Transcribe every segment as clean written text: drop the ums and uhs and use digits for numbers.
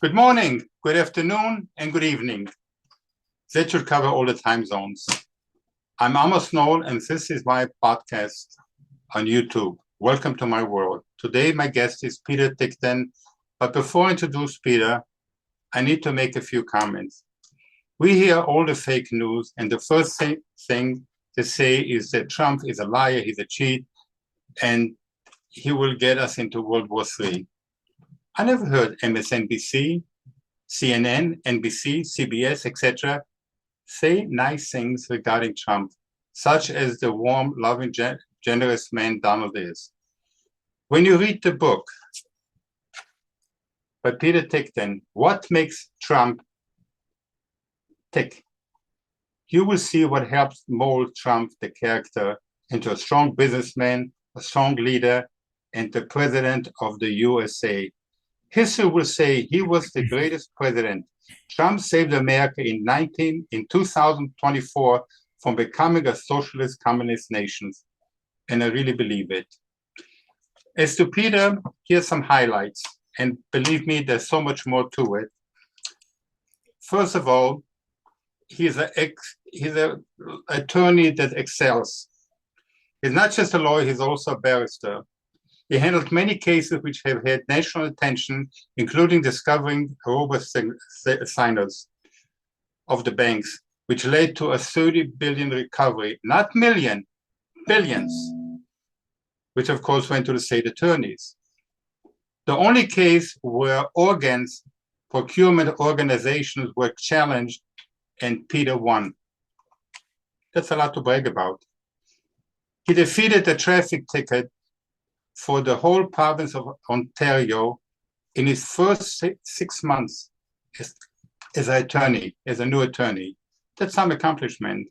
Good morning, good afternoon, and good evening. That should cover all the time zones. I'm Amos Knoll, and this is my podcast on YouTube. Welcome to my world. Today, my guest is Peter Ticktin. But before I introduce Peter, I need to make a few comments. We hear all the fake news, and the first thing to say is that Trump is a liar, he's a cheat, and he will get us into World War III. I never heard MSNBC, CNN, NBC, CBS, etc. say nice things regarding Trump, such as the warm, loving, generous man Donald is. When you read the book by Peter Ticktin, What Makes Trump Tick? You will see what helps mold Trump, the character, into a strong businessman, a strong leader, and the president of the USA. History will say he was the greatest president. Trump saved America in 2024 from becoming a socialist communist nation. And I really believe it. As to Peter, here's some highlights. And believe me, there's so much more to it. First of all, he's an attorney that excels. He's not just a lawyer, he's also a barrister. He handled many cases which have had national attention, including discovering robust signers of the banks, which led to a 30 billion recovery, not million, billions, which of course went to the state attorneys. The only case where organs, procurement organizations were challenged, and Peter won. That's a lot to brag about. He defeated the traffic ticket for the whole province of Ontario in his first 6 months as an attorney, as a new attorney. That's some accomplishment.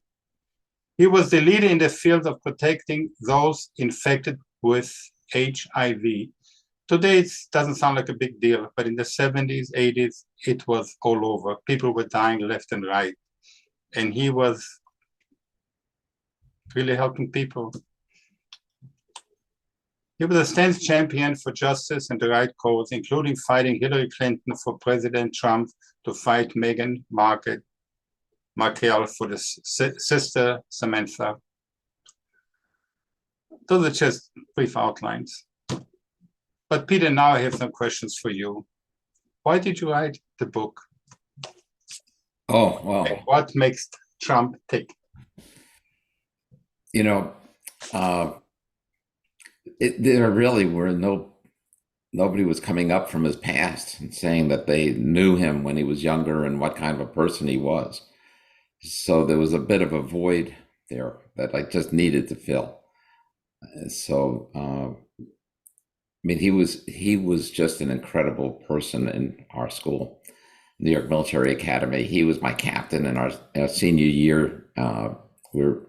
He was the leader in the field of protecting those infected with HIV. Today, it doesn't sound like a big deal, but in the 70s, 80s, it was all over. People were dying left and right. And he was really helping people. He was a stance champion for justice and the right cause, including fighting Hillary Clinton for President Trump to fight Meghan Markle for the sister Samantha. Those are just brief outlines. But Peter, now I have some questions for you. Why did you write the book? Oh, wow. What makes Trump tick? You know, there really were nobody was coming up from his past and saying that they knew him when he was younger and what kind of a person he was. So there was a bit of a void there that I just needed to fill. So, I mean, he was just an incredible person in our school, New York Military Academy. He was my captain in our senior year. We were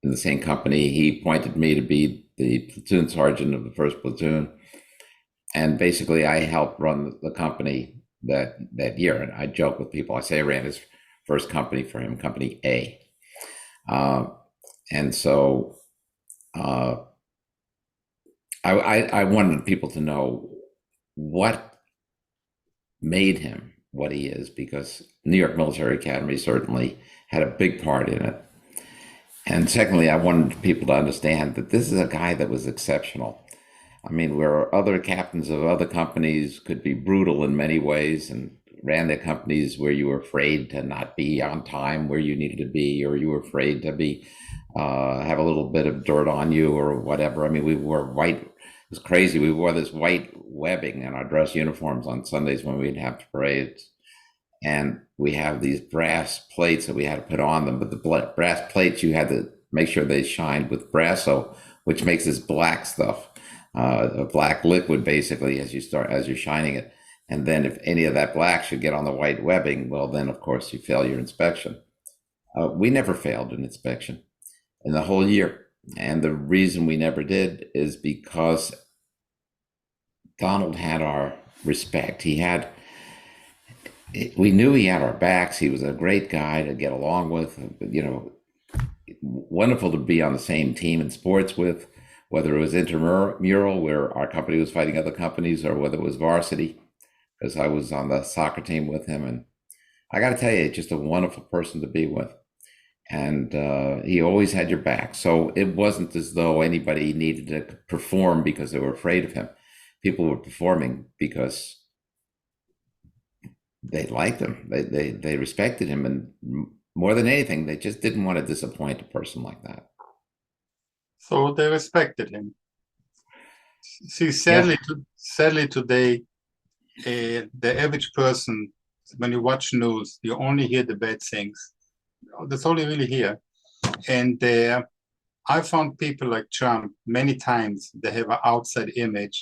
in the same company. He appointed me to be the platoon sergeant of the first platoon. And basically I helped run the company that year. And I joke with people, I say I ran his first company for him, Company A. And so I wanted people to know what made him what he is, because New York Military Academy certainly had a big part in it. And secondly, I wanted people to understand that this is a guy that was exceptional. I mean, where other captains of other companies could be brutal in many ways and ran their companies where you were afraid to not be on time where you needed to be, or you were afraid to be have a little bit of dirt on you or whatever. I mean, we wore white. It was crazy. We wore this white webbing in our dress uniforms on Sundays when we'd have parades. And we have these brass plates that we had to put on them, but the brass plates, you had to make sure they shined with brasso, which makes this black stuff, a black liquid basically as you're shining it. And then if any of that black should get on the white webbing, well, then of course you fail your inspection. We never failed an inspection in the whole year. And the reason we never did is because Donald had our respect. We knew he had our backs. He was a great guy to get along with, wonderful to be on the same team in sports with, whether it was intramural where our company was fighting other companies or whether it was varsity. because I was on the soccer team with him, and I got to tell you, just a wonderful person to be with. And he always had your back. So it wasn't as though anybody needed to perform because they were afraid of him. People were performing because they liked him. They respected him, and more than anything, they just didn't want to disappoint a person like that. So they respected him. See, Yeah. sadly today, the average person, when you watch news, you only hear the bad things. That's all you really hear. And I found people like Trump many times, they have an outside image,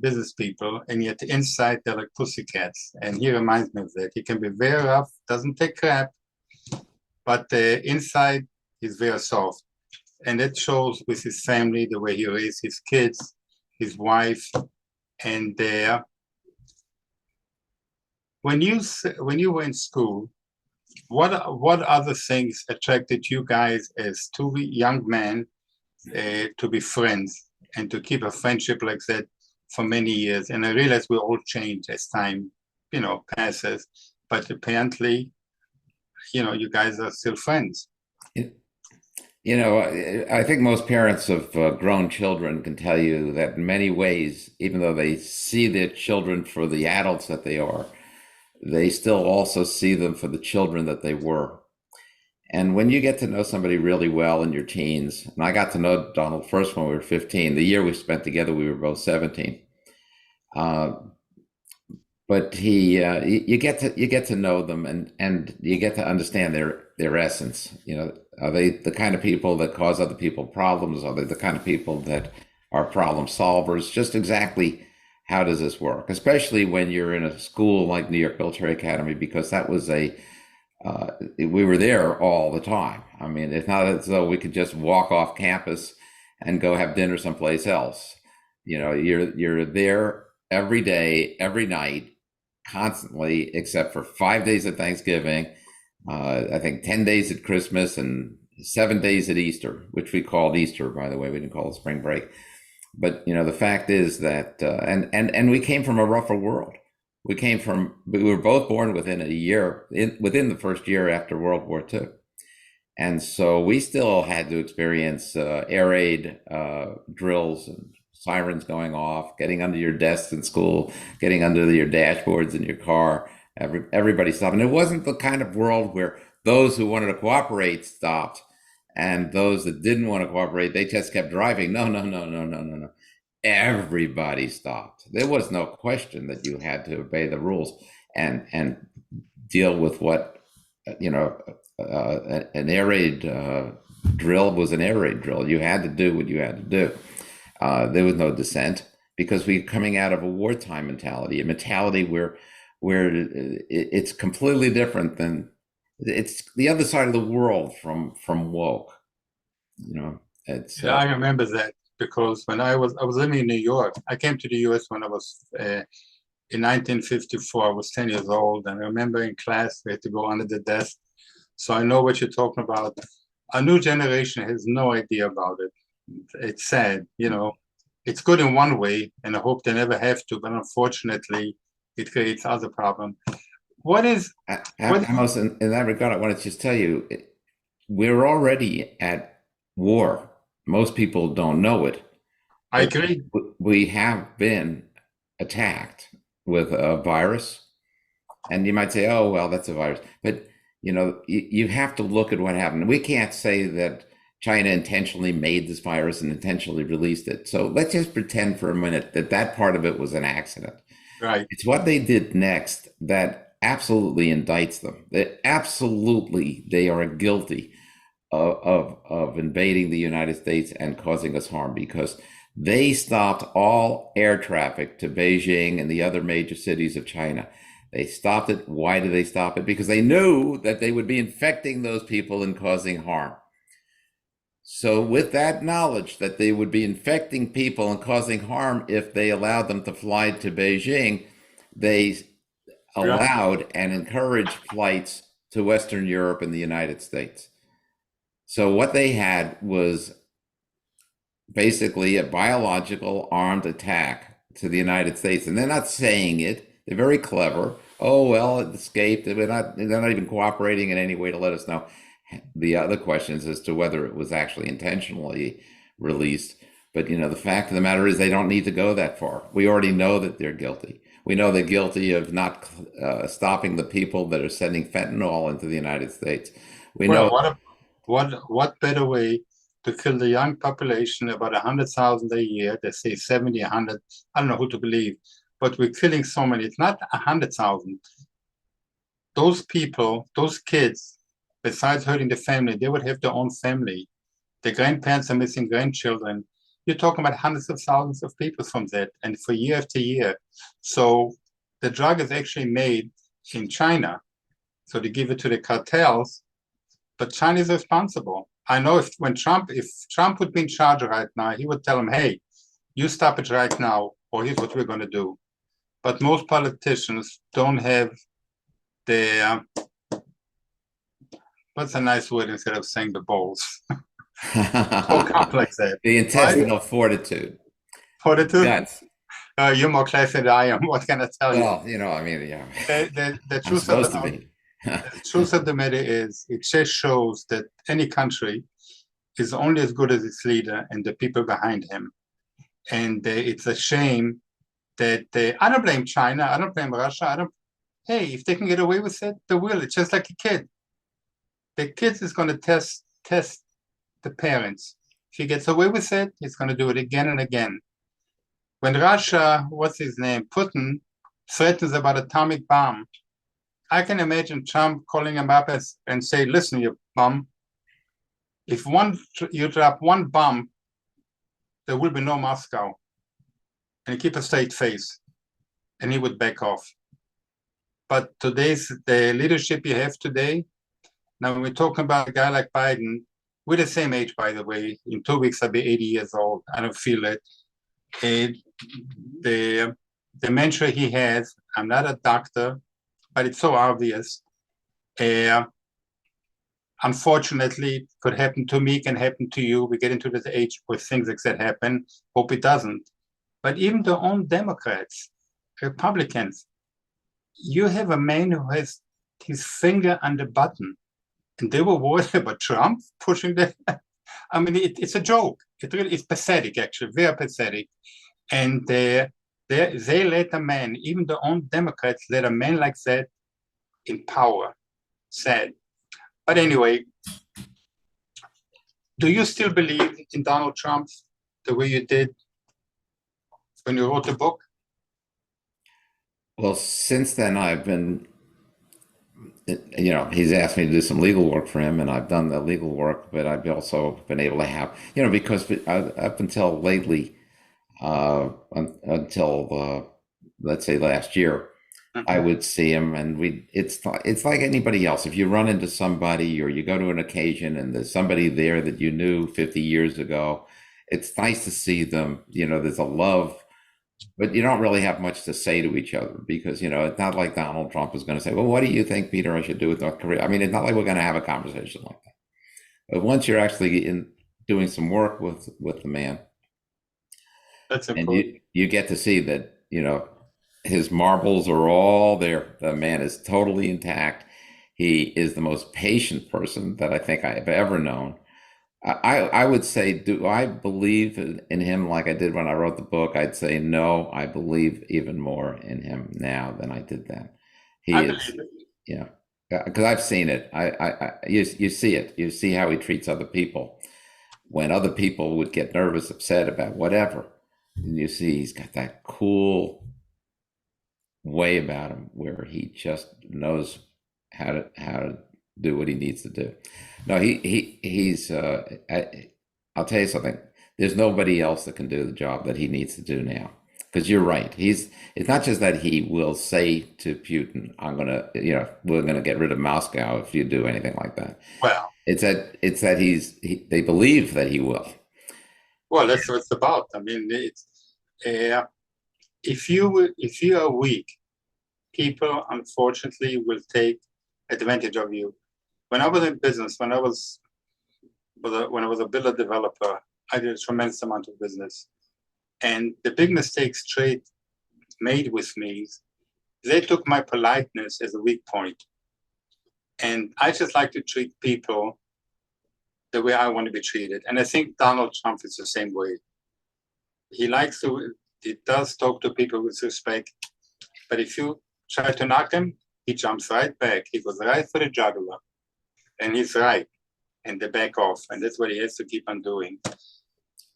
business people, and yet inside they're like pussycats. And he reminds me of that. He can be very rough, doesn't take crap, but inside he's very soft. And that shows with his family, the way he raised his kids, his wife, and when you were in school, what other things attracted you guys as two young men to be friends and to keep a friendship like that for many years? And I realize we all change as time, passes, but apparently, you guys are still friends. You know, I think most parents of grown children can tell you that in many ways, even though they see their children for the adults that they are, they still also see them for the children that they were. And when you get to know somebody really well in your teens, and I got to know Donald first when we were 15, the year we spent together, we were both 17. But you get to know them, and you get to understand their essence. Are they the kind of people that cause other people problems? Are they the kind of people that are problem solvers? Just exactly how does this work? Especially when you're in a school like New York Military Academy, because that was we were there all the time. I mean, it's not as though we could just walk off campus and go have dinner someplace else. You're there every day, every night, constantly, except for 5 days at Thanksgiving, I think 10 days at Christmas, and 7 days at Easter, which we called Easter, by the way. We didn't call it spring break. But the fact is that, and we came from a rougher world. We were both born within a year, within the first year after World War II. And so we still had to experience air raid drills and sirens going off, getting under your desks in school, getting under your dashboards in your car. Everybody stopped. And it wasn't the kind of world where those who wanted to cooperate stopped and those that didn't want to cooperate, they just kept driving. No. Everybody stopped. There was no question that you had to obey the rules and deal with what, an air raid drill was an air raid drill. You had to do what you had to do. There was no dissent because we're coming out of a wartime mentality, a mentality where it's completely different than, it's the other side of the world from woke. It's I remember that because when I was living in New York, I came to the US when I was in 1954. I was 10 years old, and I remember in class we had to go under the desk. So I know what you're talking about. A new generation has no idea about it. It's sad, It's good in one way, and I hope they never have to. But unfortunately, it creates other problems. Amos, in that regard, I want to just tell you, we're already at war. Most people don't know it. I agree. We have been attacked with a virus, and you might say, "Oh, well, that's a virus," but you have to look at what happened. We can't say that China intentionally made this virus and intentionally released it. So let's just pretend for a minute that part of it was an accident. Right. It's what they did next that absolutely indicts them. They are guilty of invading the United States and causing us harm, because they stopped all air traffic to Beijing and the other major cities of China. They stopped it. Why did they stop it? Because they knew that they would be infecting those people and causing harm. So with that knowledge that they would be infecting people and causing harm if they allowed them to fly to Beijing, they allowed and encouraged flights to Western Europe and the United States. So what they had was basically a biological armed attack to the United States. And they're not saying it, They're very clever. Oh, well, it escaped. They're not even cooperating in any way to let us know. The other questions as to whether it was actually intentionally released. But, the fact of the matter is they don't need to go that far. We already know that they're guilty. We know they're guilty of not stopping the people that are sending fentanyl into the United States. We know. What better way to kill the young population, about 100,000 a year? They say 70, 100. I don't know who to believe, but we're killing so many. It's not 100,000. Those people, those kids, besides hurting the family, they would have their own family. The grandparents are missing grandchildren. You're talking about hundreds of thousands of people from that, and for year after year. So the drug is actually made in China. So they give it to the cartels, but China is responsible. I know if Trump would be in charge right now, he would tell them, hey, you stop it right now, or here's what we're going to do. But most politicians don't have the, what's a nice word instead of saying the balls? So complex that. The intestinal fortitude. Fortitude? Yes. You're more classy than I am. What can I tell you? Well, I mean, yeah. The I'm supposed to be. The truth of the matter is, it just shows that any country is only as good as its leader and the people behind him. And it's a shame that I don't blame China. I don't blame Russia. Hey, if they can get away with it, they will. It's just like a kid. The kid is going to test the parents. If he gets away with it, he's going to do it again and again. When Russia, what's his name, Putin, threatens about atomic bomb, I can imagine Trump calling him up and say, listen, you bum, if you drop one bomb, there will be no Moscow. And keep a straight face. And he would back off. But the leadership you have today, now when we're talking about a guy like Biden, we're the same age, by the way. In 2 weeks, I'll be 80 years old. I don't feel it. The dementia he has, I'm not a doctor, but it's so obvious. Unfortunately, it could happen to me, can happen to you. We get into this age where things like that happen. Hope it doesn't. But even their own Democrats, Republicans, you have a man who has his finger on the button, and they were worried about Trump pushing the. I mean, it's a joke. It's pathetic, actually, very pathetic. And they let a man, even their own Democrats, let a man like that in power. Sad. But anyway, do you still believe in Donald Trump the way you did when you wrote the book? Well, since then, I've been, he's asked me to do some legal work for him, and I've done the legal work, but I've also been able to have, because up until lately, until let's say last year, I would see him, and it's like anybody else. If you run into somebody or you go to an occasion and there's somebody there that you knew 50 years ago, it's nice to see them. There's a love, but you don't really have much to say to each other because, it's not like Donald Trump is going to say, well, what do you think, Peter, I should do with North Korea? I mean, it's not like we're going to have a conversation like that. But once you're actually doing some work with the man, that's important. And you get to see that, his marbles are all there. The man is totally intact. He is the most patient person that I think I have ever known. I would say, do I believe in him like I did when I wrote the book? I'd say no. I believe even more in him now than I did then. Because I've seen it. You see it. You see how he treats other people. When other people would get nervous, upset about whatever, and you see he's got that cool way about him where he just knows how to do what he needs to do. No, he's I'll tell you something. There's nobody else that can do the job that he needs to do now. Because you're right. It's not just that he will say to Putin, we're gonna get rid of Moscow if you do anything like that. Well, it's that they believe that he will. Well, that's what it's about. I mean, it's if you are weak, people unfortunately will take advantage of you. When I was in business, when I was a builder developer, I did a tremendous amount of business. And the big mistakes trade made with me They took my politeness as a weak point. And I just like to treat people the way I want to be treated. And I think Donald Trump is the same way. He does talk to people with respect, but if you try to knock him, he jumps right back. He goes right for the jugular, and he's right, and they back off, and that's what he has to keep on doing.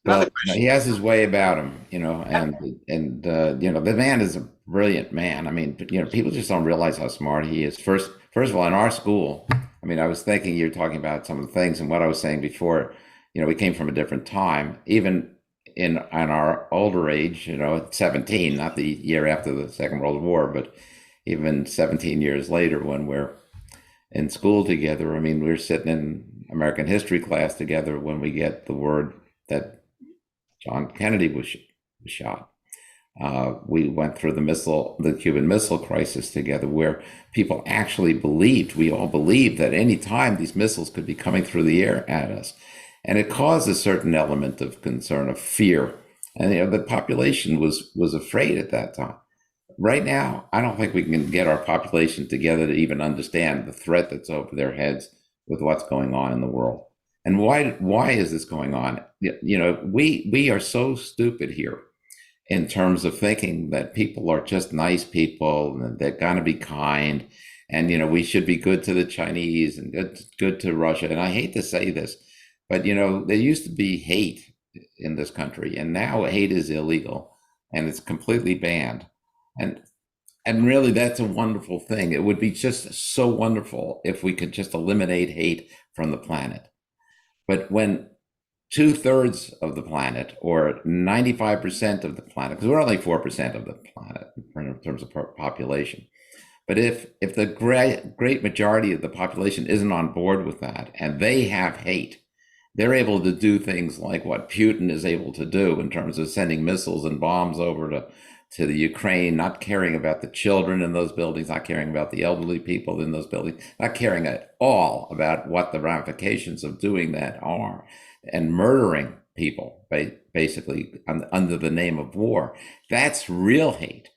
Well, he has his way about him, and the man is a brilliant man. I mean, people just don't realize how smart he is. First of all, in our school, I mean, I was thinking you're talking about some of the things, and what I was saying before, we came from a different time. Even in our older age, at 17, not the year after the Second World War, but even 17 years later, when we're in school together, I mean, we're sitting in American history class together when we get the word that John Kennedy was shot. We went through the Cuban Missile Crisis together, where people actually we all believed that any time these missiles could be coming through the air at us. And it caused a certain element of concern, of fear. And the population was afraid at that time. Right now, I don't think we can get our population together to even understand the threat that's over their heads with what's going on in the world. And why is this going on? We are so stupid here in terms of thinking that people are just nice people and they're going to be kind, and we should be good to the Chinese and good to Russia. And I hate to say this, but there used to be hate in this country, and now hate is illegal and it's completely banned. And really, that's a wonderful thing. It would be just so wonderful if we could just eliminate hate from the planet. But when 2/3 of the planet, or 95% of the planet, because we're only 4% of the planet in terms of population, but if the great majority of the population isn't on board with that, and they have hate, they're able to do things like what Putin is able to do in terms of sending missiles and bombs over to the Ukraine, not caring about the children in those buildings, not caring about the elderly people in those buildings, not caring at all about what the ramifications of doing that are, and murdering people basically under the name of war. That's real hate.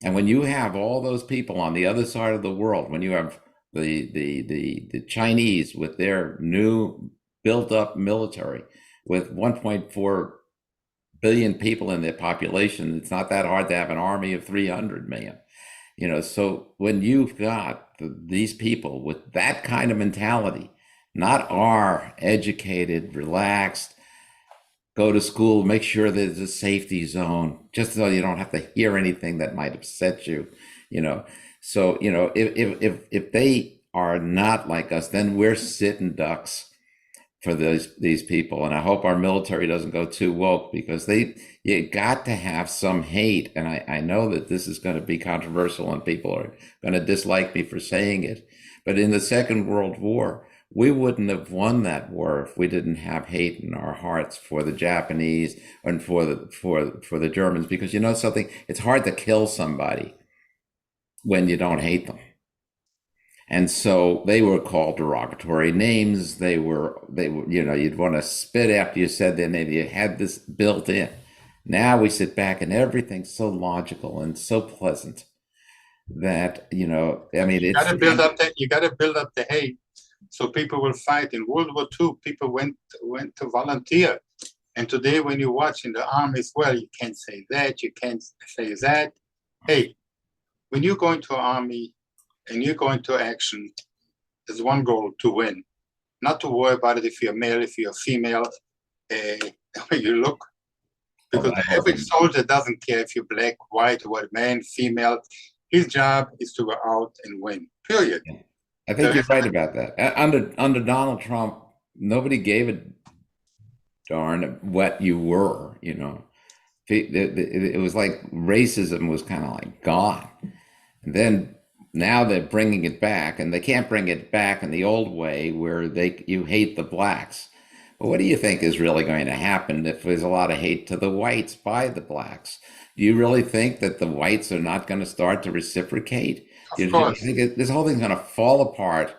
And when you have all those people on the other side of the world, when you have the Chinese with their new built up military with 1.4 billion people in their population, it's not that hard to have an army of 300 million. So when you've got these people with that kind of mentality, not our educated, relaxed, go to school, make sure there's a safety zone, just so you don't have to hear anything that might upset you, So, if they are not like us, then we're sitting ducks for these people. And I hope our military doesn't go too woke, because you got to have some hate. And I know that this is going to be controversial and people are going to dislike me for saying it. But in the Second World War, we wouldn't have won that war if we didn't have hate in our hearts for the Japanese and for the Germans, because something, it's hard to kill somebody when you don't hate them. And so they were called derogatory names. They were, you'd want to spit after you said their name. You had this built in. Now we sit back and everything's so logical and so pleasant that, I mean, you got to build up the hate, so people will fight. In World War II, people went to volunteer. And today, when you watch in the army as well, you can't say that, you can't say that. Hey, when you go into army, and you go into action, there's one goal: to win. Not to worry about it if you're male, if you're female, the way you look. Because every soldier doesn't care if you're black, white, white man, female. His job is to go out and win, period. I think you're right about that. Under Donald Trump, nobody gave a darn what you were, It was like racism was kind of like gone. And then now they're bringing it back, and they can't bring it back in the old way where you hate the blacks. But what do you think is really going to happen if there's a lot of hate to the whites by the blacks? Do you really think that the whites are not going to start to reciprocate? Of course. You think this whole thing's going to fall apart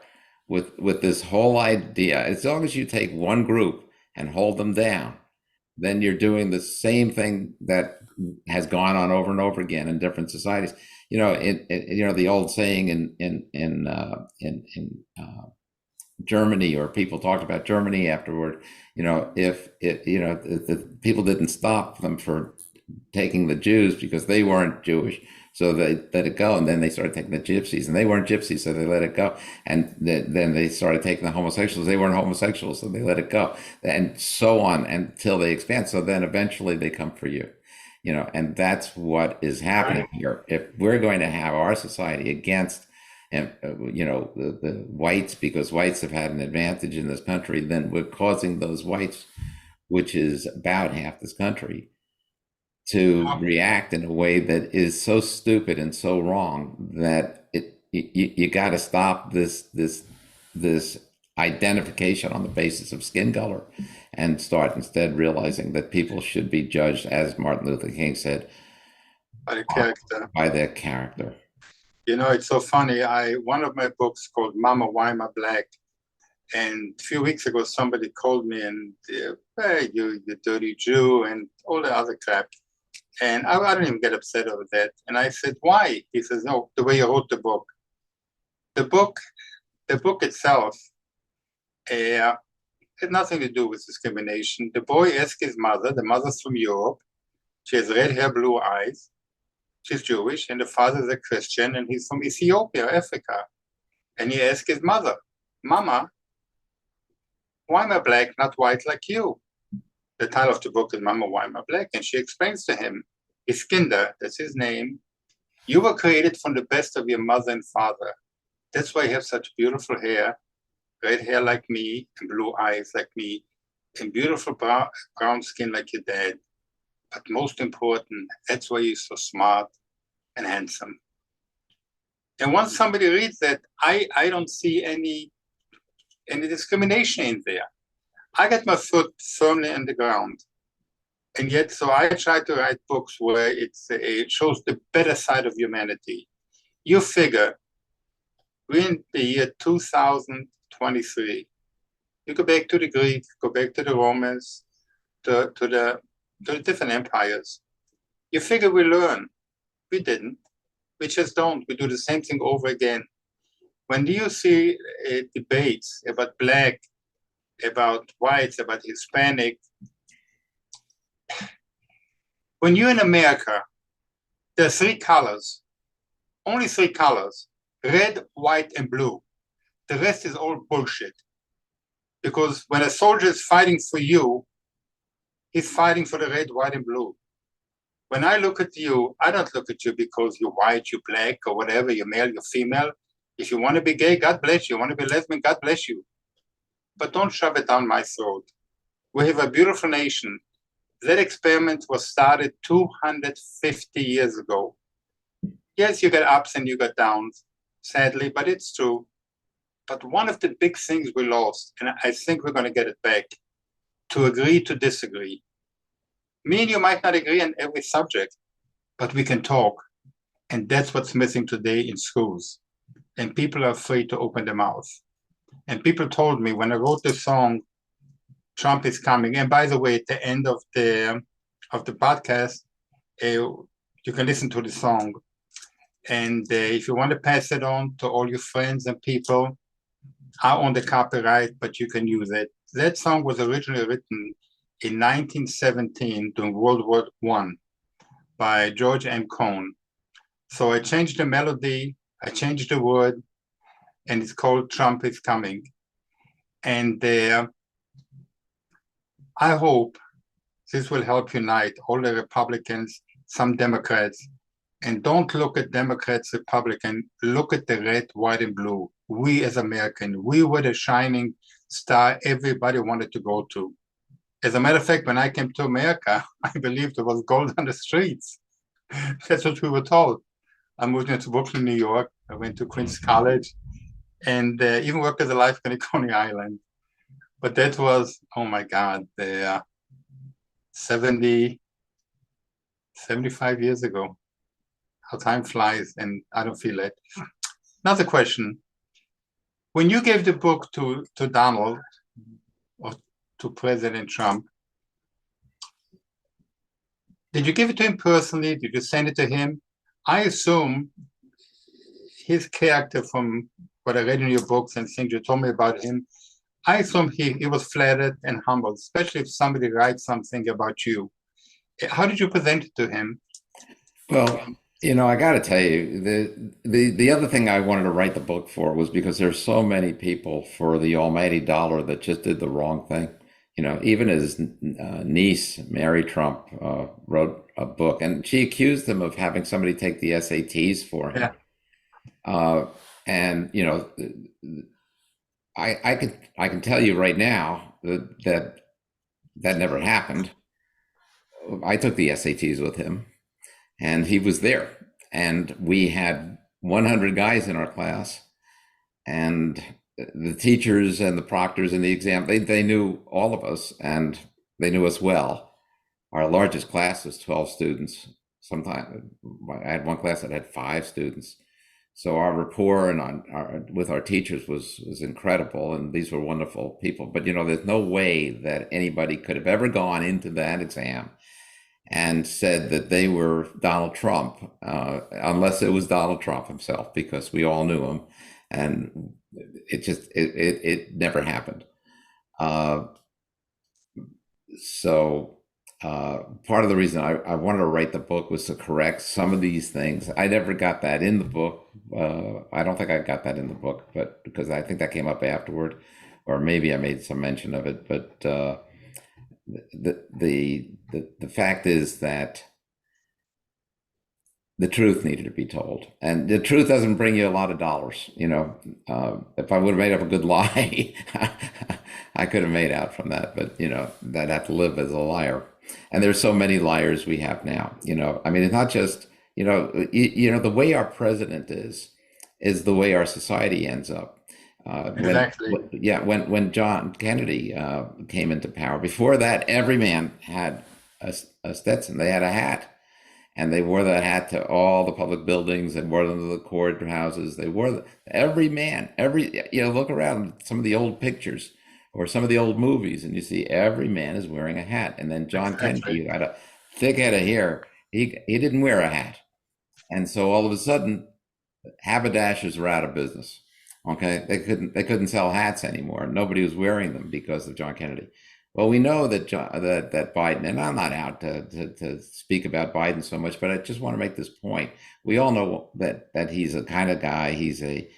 with this whole idea? As long as you take one group and hold them down, then you're doing the same thing that has gone on over and over again in different societies. You know, the old saying in Germany, or people talked about Germany afterward. You know, if the people didn't stop them for taking the Jews because they weren't Jewish, so they let it go, and then they started taking the gypsies, and they weren't gypsies, so they let it go, and then they started taking the homosexuals, they weren't homosexuals, so they let it go, and so on until they expand. So then eventually they come for you, you know, and that's what is happening here. If we're going to have our society against, and you know, the whites, because whites have had an advantage in this country, then we're causing those whites, which is about half this country, to react in a way that is so stupid and so wrong that you got to stop this identification on the basis of skin color, and start instead realizing that people should be judged, as Martin Luther King said, by the character. By their character. You know, it's so funny. One of my books called Mama, Why Am I Black? And a few weeks ago, somebody called me and, hey, you dirty Jew, and all the other crap. And I don't even get upset over that. And I said, why? He says, no, the way you wrote the book. The book itself had nothing to do with discrimination. The boy asked his mother, the mother's from Europe. She has red hair, blue eyes. She's Jewish, and the father's a Christian, and he's from Ethiopia, Africa. And he asked his mother, Mama, why am I black, not white like you? The title of the book is Mama, Why Am I Black? And she explains to him, Iskinder, that's his name, you were created from the best of your mother and father. That's why you have such beautiful hair, red hair like me, and blue eyes like me, and beautiful brown skin like your dad. But most important, that's why you're so smart and handsome. And once somebody reads that, I don't see any discrimination in there. I got my foot firmly in the ground. And yet, so I try to write books where it shows the better side of humanity. You figure, we're in the year 2023. You go back to the Greeks, go back to the Romans, to the different empires. You figure we learn. We didn't. We just don't. We do the same thing over again. When you see debates about black, about whites, about Hispanic, when you're in America, there are three colors, only three colors, red, white, and blue. The rest is all bullshit. Because when a soldier is fighting for you, he's fighting for the red, white, and blue. When I look at you, I don't look at you because you're white, you're black, or whatever, you're male, you're female. If you want to be gay, God bless you. You want to be lesbian, God bless you. But don't shove it down my throat. We have a beautiful nation. That experiment was started 250 years ago. Yes, you got ups and you got downs, sadly, but it's true. But one of the big things we lost, and I think we're going to get it back, to agree to disagree. Me and you might not agree on every subject, but we can talk. And that's what's missing today in schools. And people are afraid to open their mouth. And people told me when I wrote the song, Trump is coming. And by the way, at the end of the podcast, you can listen to the song. And if you want to pass it on to all your friends and people, I own the copyright, but you can use it. That song was originally written in 1917 during World War I by George M. Cohn. So I changed the melody, I changed the word, and it's called Trump is Coming. And I hope this will help unite all the Republicans, some Democrats, and don't look at Democrats, Republican, look at the red, white, and blue. We as Americans, we were the shining star everybody wanted to go to. As a matter of fact, when I came to America, I believed there was gold on the streets. That's what we were told. I moved into Brooklyn, New York. I went to Queens College and even worked as a lifeguard in Coney Island. But that was, oh my God, 75 years ago. How time flies and I don't feel it. Another question. When you gave the book to Donald or to President Trump, Did you give it to him personally? Did you send it to him? I assume his character, from what I read in your books and things you told me about him, I assume he was flattered and humbled, especially if somebody writes something about you. How did you present it to him? Well, I got to tell you, the other thing I wanted to write the book for was because there's so many people for the almighty dollar that just did the wrong thing. Even his niece, Mary Trump, wrote a book, and she accused him of having somebody take the SATs for him. Yeah. And I can tell you right now that never happened. I took the SATs with him, and he was there, and we had 100 guys in our class, and the teachers and the proctors in the exam, they knew all of us, and they knew us well. Our largest class was 12 students. Sometimes I had one class that had 5 students. So our rapport with our teachers was incredible, and these were wonderful people. But there's no way that anybody could have ever gone into that exam and said that they were Donald Trump, unless it was Donald Trump himself, because we all knew him, and it never happened. So part of the reason I wanted to write the book was to correct some of these things. I never got that in the book. I don't think I got that in the book, but because I think that came up afterward, or maybe I made some mention of it. But the fact is that the truth needed to be told, and the truth doesn't bring you a lot of dollars. If I would have made up a good lie, I could have made out from that. But that have to live as a liar. And there's so many liars we have now. I mean, it's not just the way our president is the way our society ends up. Exactly. When John Kennedy came into power, before that, every man had a Stetson. They had a hat, and they wore that hat to all the public buildings and wore them to the courthouses. They wore every man, look around some of the old pictures or some of the old movies, and you see every man is wearing a hat. And then John Kennedy, who had a thick head of hair, he didn't wear a hat, and so all of a sudden, haberdashers were out of business. Okay, they couldn't sell hats anymore. Nobody was wearing them because of John Kennedy. Well, we know that that Biden, and I'm not out to speak about Biden so much, but I just want to make this point. We all know that he's a kind of guy. He's a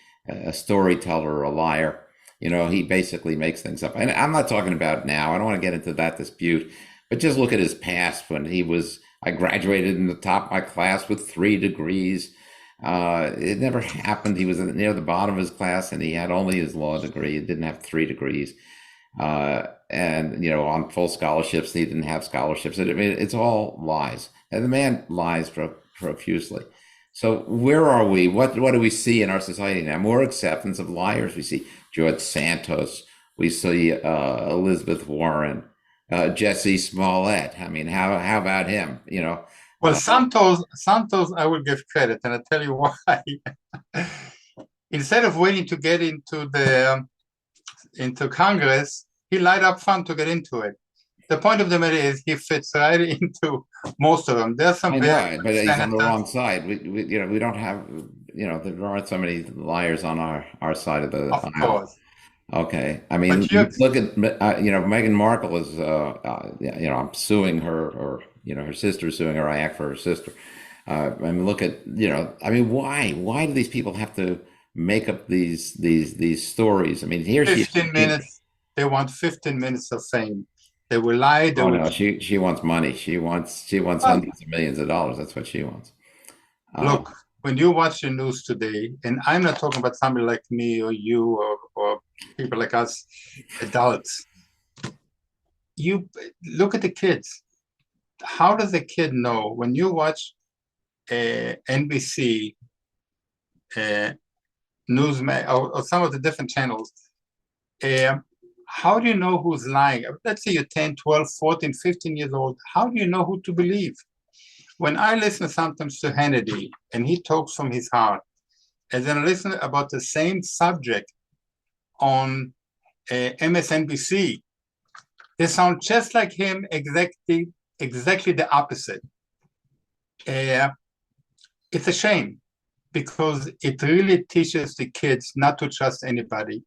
storyteller, a liar. He basically makes things up. And I'm not talking about now. I don't want to get into that dispute, but just look at his past when I graduated in the top of my class with 3 degrees. It never happened. He was near the bottom of his class, and he had only his law degree. He didn't have 3 degrees. And on full scholarships, he didn't have scholarships. I mean, it's all lies. And the man lies profusely. So where are we? What do we see in our society now? More acceptance of liars. We see George Santos. We see Elizabeth Warren, Jesse Smollett. I mean, how about him? Well, Santos, I will give credit, and I'll tell you why. Instead of waiting to get into Congress, he lied up front to get into it. The point of the matter is he fits right into most of them. There's some but he's on the wrong side. We don't have, there aren't so many liars on our side of the aisle. Of course. Okay. I mean, look at, Meghan Markle is, I'm suing her, or, her sister's suing her. I act for her sister. I mean, look at, why do these people have to make up these stories? I mean, here 15 minutes. They want 15 minutes of fame. They will lie. No, she wants money. She wants hundreds of millions of dollars. That's what she wants. Look, when you watch the news today, and I'm not talking about somebody like me or you or people like us, adults, you look at the kids. How does the kid know when you watch NBC, Newsmax, or some of the different channels? How do you know who's lying? Let's say you're 10, 12, 14, 15 years old. How do you know who to believe? When I listen sometimes to Hannity, and he talks from his heart, and then I listen about the same subject on MSNBC, they sound just like him, exactly the opposite. Uh, it's a shame because it really teaches the kids not to trust anybody.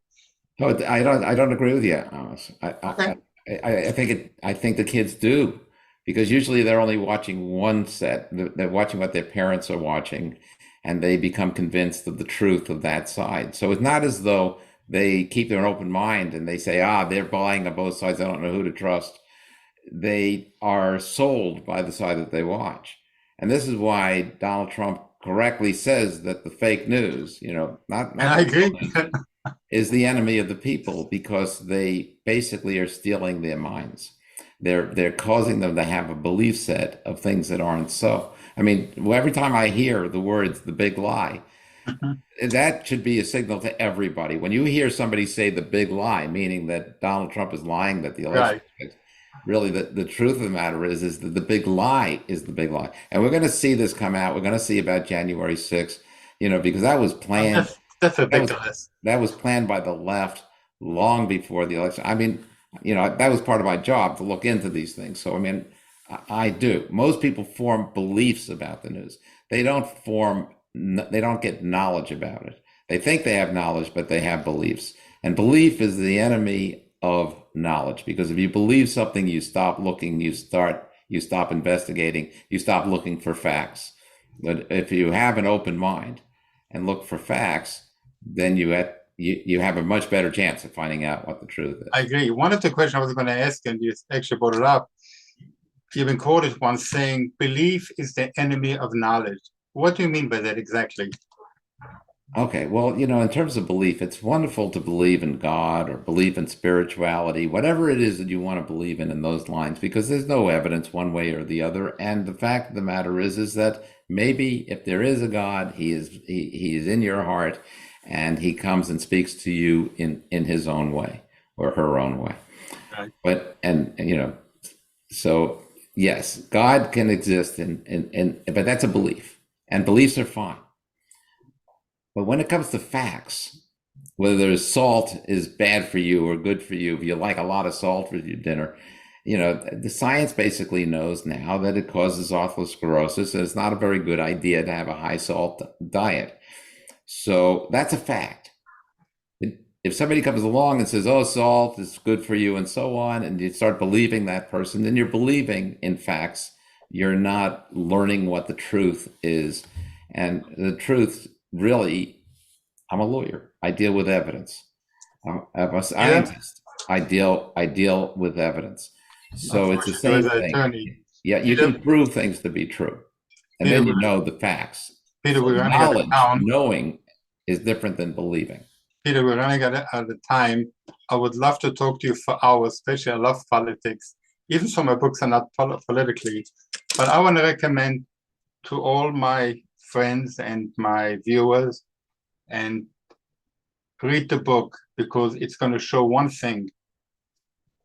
Oh, I don't agree with you, Amos. Okay. I think the kids do, because usually they're only watching one set. They're watching what their parents are watching, and they become convinced of the truth of that side. So it's not as though they keep their open mind and they say, ah, they're buying on both sides. I don't know who to trust. They are sold by the side that they watch. And this is why Donald Trump correctly says that the fake news, And not I the real agree. news, is the enemy of the people, because they basically are stealing their minds. They're causing them to have a belief set of things that aren't so. I mean, every time I hear the words "the big lie," Mhm. that should be a signal to everybody. When you hear somebody say the big lie, meaning that Donald Trump is lying, that the election Right. is fixed, really the truth of the matter is that the big lie is the big lie. And we're going to see this come out. We're going to see about January 6th, because that was planned. That's That was ridiculous. that was planned by the left long before the election. I mean, that was part of my job to look into these things. So I mean, I do. Most people form beliefs about the news. They don't form. They don't get knowledge about it. They think they have knowledge, but they have beliefs. And belief is the enemy of knowledge, because if you believe something, you stop looking. You stop investigating. You stop looking for facts. But if you have an open mind and look for facts, then you have a much better chance of finding out what the truth I is. agree. One of the questions I was going to ask, and you actually brought it up, you've been quoted once saying, belief is the enemy of knowledge. What do you mean by that exactly? Okay, well, in terms of belief, it's wonderful to believe in God or believe in spirituality, whatever it is that you want to believe in those lines, because there's no evidence one way or the other. And the fact of the matter is that maybe if there is a God, he is in your heart, and he comes and speaks to you in his own way or her own way. Right. But so yes, God can exist but that's a belief, and beliefs are fine. But when it comes to facts, whether salt is bad for you or good for you, if you like a lot of salt for your dinner, the science basically knows now that it causes atherosclerosis, and it's not a very good idea to have a high salt diet. So that's a fact. If somebody comes along and says, oh, salt is good for you and so on, and you start believing that person, then you're believing in facts. You're not learning what the truth is. And the truth, really, I'm a lawyer. I deal with evidence. I'm a Yeah. scientist. I deal with evidence. So it's the Unfortunately, as same an thing. attorney, Yeah, you Peter, can prove things to be true, and Peter, then we- you know the facts. Peter, So we're running out of knowledge, town. knowing, is different than believing. Peter, we're running out of time. I would love to talk to you for hours, especially I love politics, even so my books are not politically. But I want to recommend to all my friends and my viewers, and read the book, because it's going to show one thing: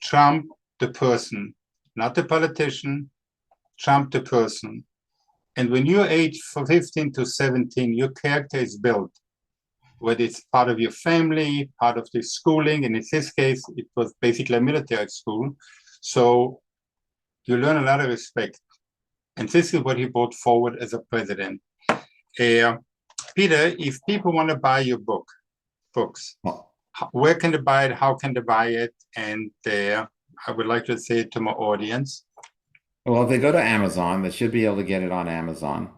Trump, the person, not the politician, Trump, the person. And when you're age from 15 to 17, your character is built, whether it's part of your family, part of the schooling. And in this case, it was basically a military school. So you learn a lot of respect. And this is what he brought forward as a president. Peter, if people want to buy your books, Well, where can they buy it? How can they buy it? And I would like to say it to my audience. if they go to Amazon, they should be able to get it on Amazon.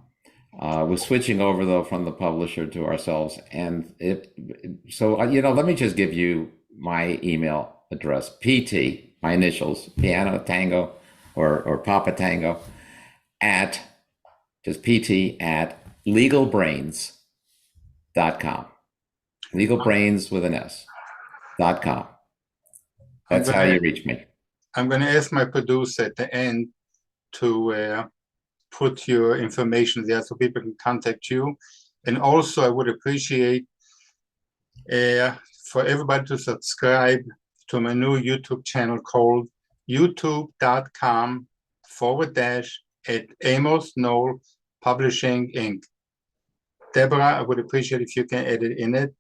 We're switching over though from the publisher to ourselves, and let me just give you my email address: PT, my initials, Piano Tango, or Papa Tango, at just PT at legalbrains.com. Legalbrains with an S.com. That's how you reach me. I'm going to ask my producer at the end to put your information there so people can contact you. And also, I would appreciate for everybody to subscribe to my new YouTube channel called youtube.com/at Amos Knoll Publishing Inc. Deborah, I would appreciate if you can edit in it.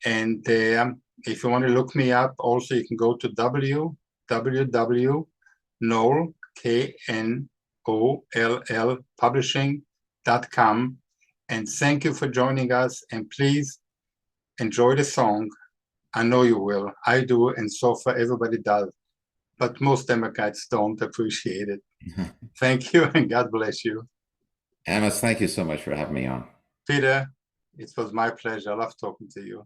And if you want to look me up, also you can go to www.knoll, publishing.com. And thank you for joining us. And please enjoy the song. I know you will. I do, and so far everybody does. But most Democrats don't appreciate it. Thank you, and God bless you. Amos, thank you so much for having me on. Peter, it was my pleasure. I love talking to you.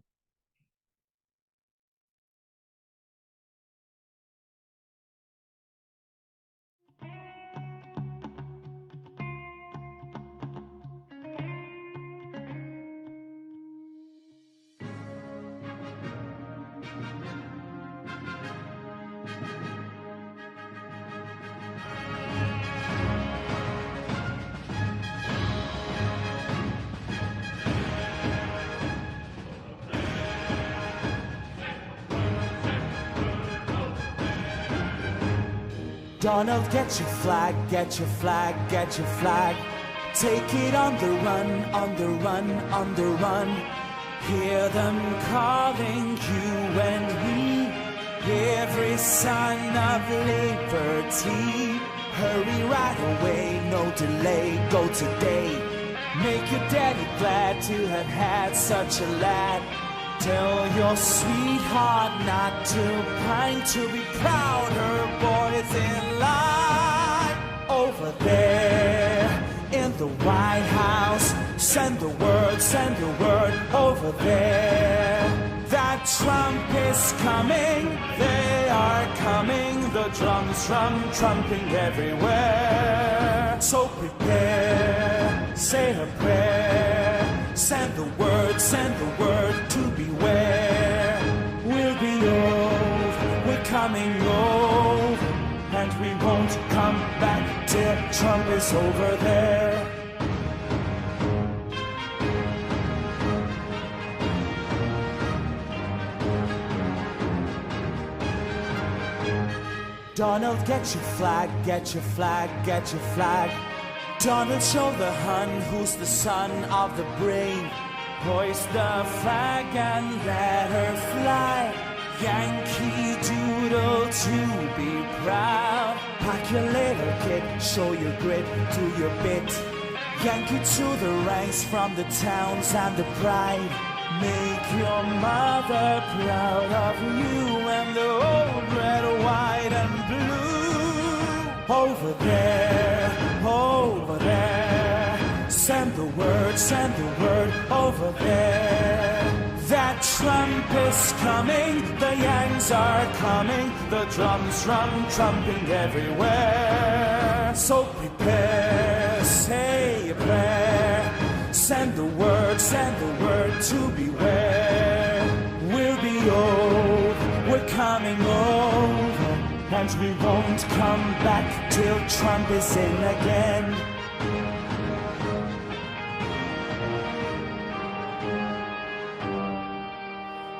Donald, get your flag, get your flag, get your flag. Take it on the run, on the run, on the run. Hear them calling you and me. Every sign of liberty. Hurry right away, no delay, go today. Make your daddy glad to have had such a lad. Tell your sweetheart not to pine, to be proud her boy's in line. Over there in the White House, send the word over there. That Trump is coming, they are coming. The drums trumping everywhere. So prepare, say a prayer. Send the word to beware. We'll be old, we're coming over, and we won't come back till Trump is over there. Donald, get your flag, get your flag, get your flag. Donald, show the Hun who's the son of the brave. Hoist the flag and let her fly. Yankee Doodle to be proud. Pack your little kid, show your grit, do your bit. Yankee to the ranks from the towns and the pride. Make your mother proud of you and the old red, white and blue. Over there, over there. Send the word over there. That Trump is coming, the Yanks are coming, the drums trumping everywhere. So prepare, say a prayer. Send the word to beware. We'll be old, we're coming over, and we won't come back till Trump is in again.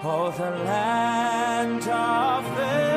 Oh, the land of the